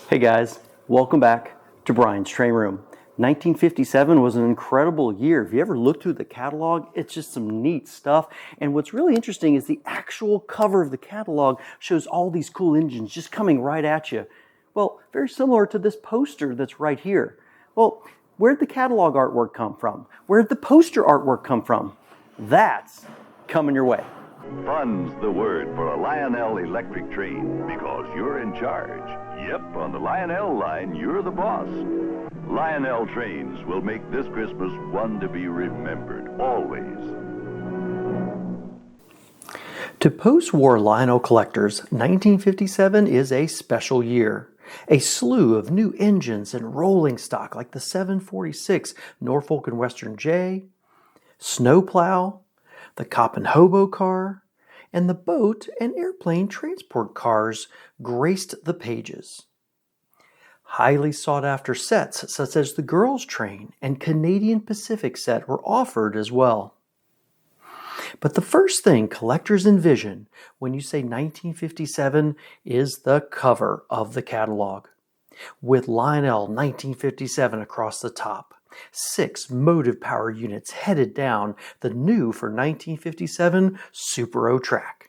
Hey guys, welcome back to Brian's Train Room. 1957 was an incredible year. If you ever look through the catalog, it's just some neat stuff. And what's really interesting is the actual cover of the catalog shows all these cool engines just coming right at you. Well, very similar to this poster that's right here. Well, where'd the catalog artwork come from? Where'd the poster artwork come from? That's coming your way. Fun's the word for a Lionel electric train because you're in charge. Yep, on the Lionel line, you're the boss. Lionel trains will make this Christmas one to be remembered, always. To post-war Lionel collectors, 1957 is a special year. A slew of new engines and rolling stock like the 746 Norfolk and Western J, snowplow, the cop and hobo car, and the boat and airplane transport cars graced the pages. Highly sought-after sets such as the Girls Train and Canadian Pacific set were offered as well. But the first thing collectors envision when you say 1957 is the cover of the catalog, with Lionel 1957 across the top. 6 motive power units headed down the new for 1957 Super O track.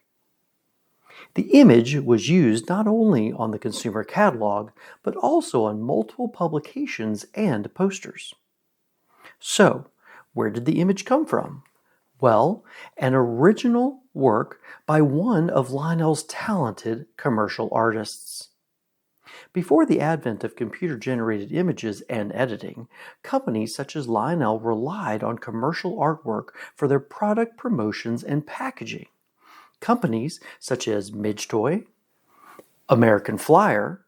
The image was used not only on the consumer catalog, but also on multiple publications and posters. So, where did the image come from? Well, an original work by one of Lionel's talented commercial artists. Before the advent of computer-generated images and editing, companies such as Lionel relied on commercial artwork for their product promotions and packaging. Companies such as Midgetoy, American Flyer,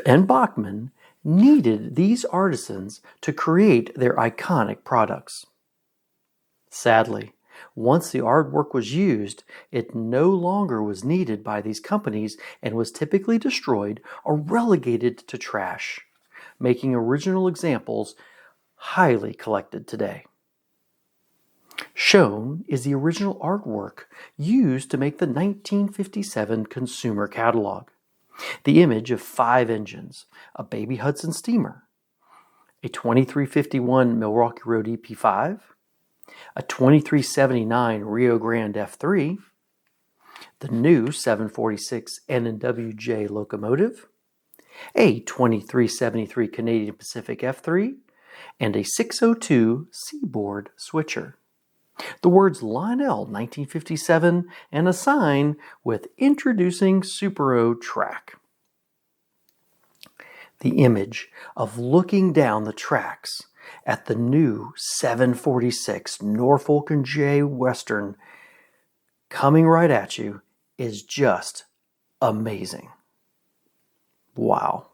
and Bachmann needed these artisans to create their iconic products. Sadly, once the artwork was used, it no longer was needed by these companies and was typically destroyed or relegated to trash, making original examples highly collected today. Shown is the original artwork used to make the 1957 consumer catalog. The image of 5 engines, a Baby Hudson steamer, a 2351 Milwaukee Road EP5, a 2379 Rio Grand F3, the new 746 N&WJ locomotive, a 2373 Canadian Pacific F3, and a 602 Seaboard switcher. The words Lionel 1957 and a sign with Introducing Super O track. The image of looking down the tracks at the new 746 Norfolk and J Western coming right at you is just amazing. Wow.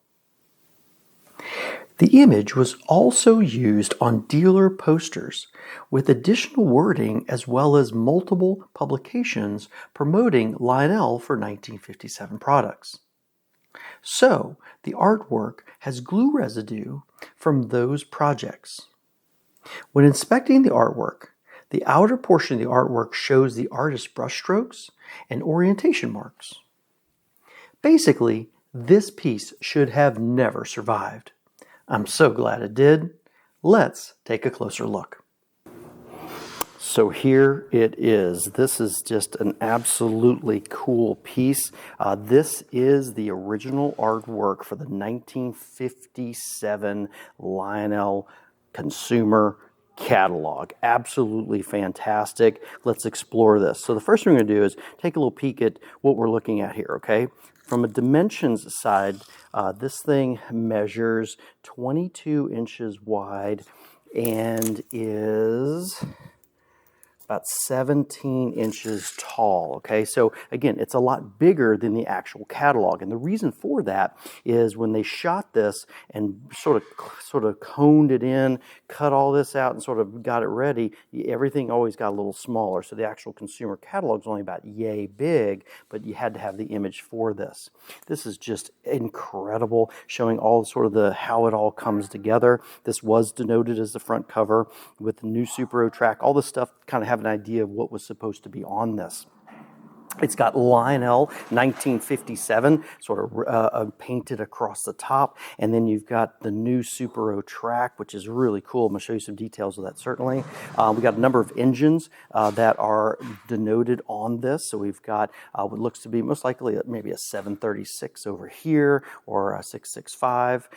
The image was also used on dealer posters with additional wording as well as multiple publications promoting Lionel for 1957 products. So, the artwork has glue residue from those projects. When inspecting the artwork, the outer portion of the artwork shows the artist's brushstrokes and orientation marks. Basically, this piece should have never survived. I'm so glad it did. Let's take a closer look. So here it is. This is just an absolutely cool piece. This is the original artwork for the 1957 Lionel consumer catalog. Absolutely fantastic. Let's explore this. So the first thing we're going to do is take a little peek at what we're looking at here, okay? From a dimensions side, this thing measures 22 inches wide and is about 17 inches tall, okay? So again, it's a lot bigger than the actual catalog. And the reason for that is when they shot this and sort of coned it in, cut all this out and sort of got it ready, everything always got a little smaller. So the actual consumer catalog is only about yay big, but you had to have the image for this. This is just incredible, showing all sort of how it all comes together. This was denoted as the front cover with the new Super O track, all this stuff kind of have an idea of what was supposed to be on this. It's got Lionel 1957 sort of painted across the top. And then you've got the new Super O track, which is really cool. I'm going to show you some details of that certainly. We got a number of engines that are denoted on this. So we've got what looks to be most likely maybe a 736 over here or a 665.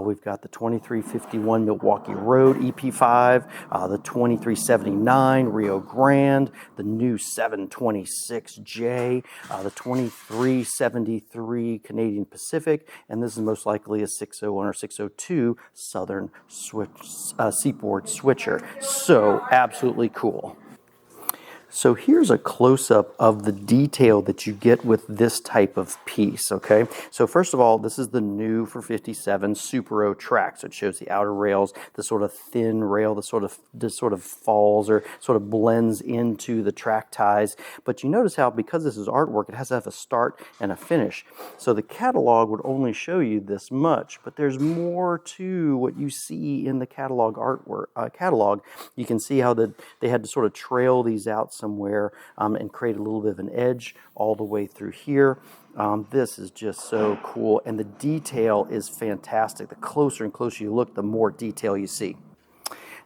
We've got the 2351 Milwaukee Road EP5, the 2379 Rio Grand, the new 726J, the 2373 Canadian Pacific, and this is most likely a 601 or 602 Southern Seaboard Switcher. So absolutely cool. So here's a close-up of the detail that you get with this type of piece, okay? So first of all, this is the new for 57 Super O track. So it shows the outer rails, the sort of thin rail that sort of falls or sort of blends into the track ties. But you notice how, because this is artwork, it has to have a start and a finish. So the catalog would only show you this much, but there's more to what you see in the catalog artwork. You can see how they had to sort of trail these out somewhere and create a little bit of an edge all the way through here. This is just so cool, and the detail is fantastic. The closer and closer you look, the more detail you see.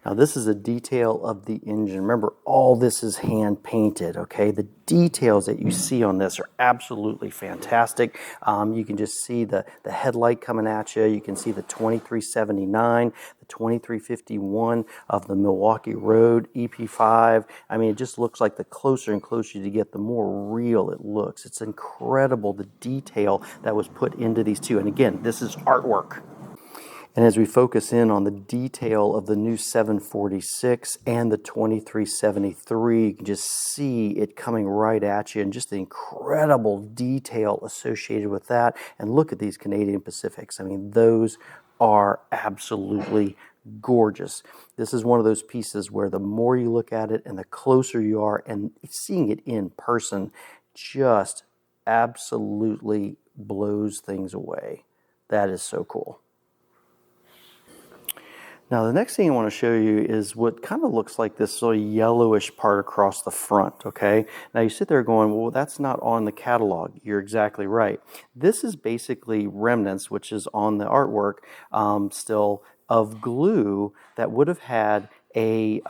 Now this is a detail of the engine. Remember, all this is hand painted, okay? The details that you see on this are absolutely fantastic. You can just see the headlight coming at you. You can see the 2379, the 2351 of the Milwaukee Road EP5. I mean, it just looks like the closer and closer you get, the more real it looks. It's incredible, the detail that was put into these two. And again, this is artwork. And as we focus in on the detail of the new 746 and the 2373, you can just see it coming right at you and just the incredible detail associated with that. And look at these Canadian Pacifics. I mean, those are absolutely gorgeous. This is one of those pieces where the more you look at it and the closer you are, and seeing it in person just absolutely blows things away. That is so cool. Now the next thing I want to show you is what kind of looks like this sort of yellowish part across the front, okay? Now you sit there going, well, that's not on the catalog. You're exactly right. This is basically remnants, which is on the artwork still, of glue that would have had a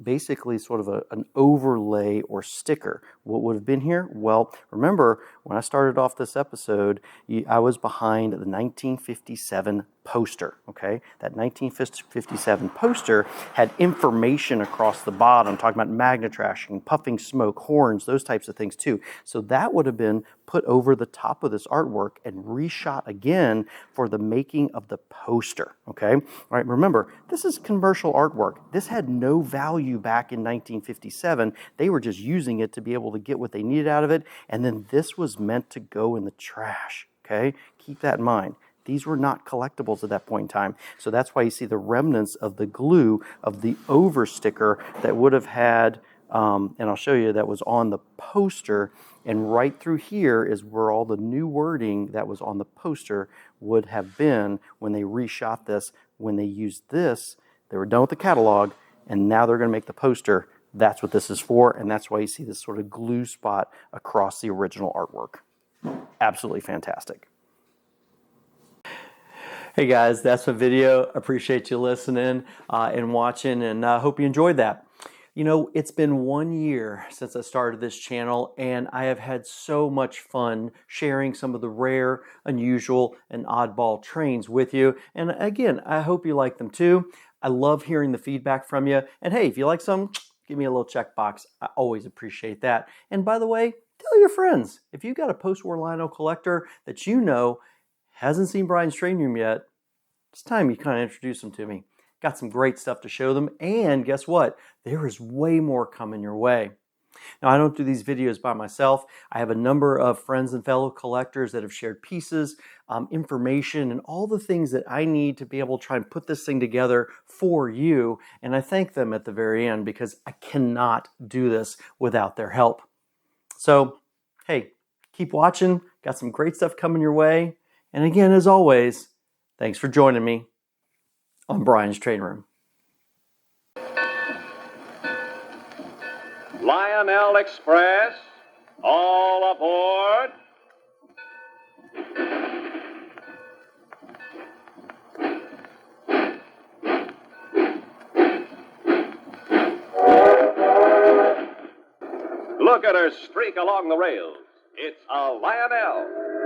basically sort of an overlay or sticker. What would have been here? Well, remember when I started off this episode, I was behind the 1957 poster, okay? That 1957 poster had information across the bottom, talking about magnet trashing, puffing smoke, horns, those types of things too. So that would have been put over the top of this artwork and reshot again for the making of the poster, okay? All right, remember, this is commercial artwork. This had no value back in 1957. They were just using it to be able to get what they needed out of it, and then this was meant to go in the trash, okay? Keep that in mind. These were not collectibles at that point in time. So that's why you see the remnants of the glue of the over sticker that would have had, and I'll show you, that was on the poster. And right through here is where all the new wording that was on the poster would have been when they reshot this. When they used this, they were done with the catalog, and now they're going to make the poster. That's what this is for, and that's why you see this sort of glue spot across the original artwork. Absolutely fantastic. Hey guys, that's my video. Appreciate you listening and watching, and I hope you enjoyed that. You know, it's been 1 year since I started this channel, and I have had so much fun sharing some of the rare, unusual, and oddball trains with you. And again, I hope you like them too. I love hearing the feedback from you. And hey, if you like some, give me a little checkbox. I always appreciate that. And by the way, tell your friends. If you've got a post-war Lionel collector that you know hasn't seen Brian's Train Room yet, it's time you kind of introduce them to me. Got some great stuff to show them, and guess what? There is way more coming your way. Now, I don't do these videos by myself. I have a number of friends and fellow collectors that have shared pieces, information, and all the things that I need to be able to try and put this thing together for you, and I thank them at the very end because I cannot do this without their help. So, hey, keep watching. Got some great stuff coming your way, and again, as always, thanks for joining me on Brian's Train Room. Lionel Express All aboard. Look at her streak along the rails. It's a Lionel.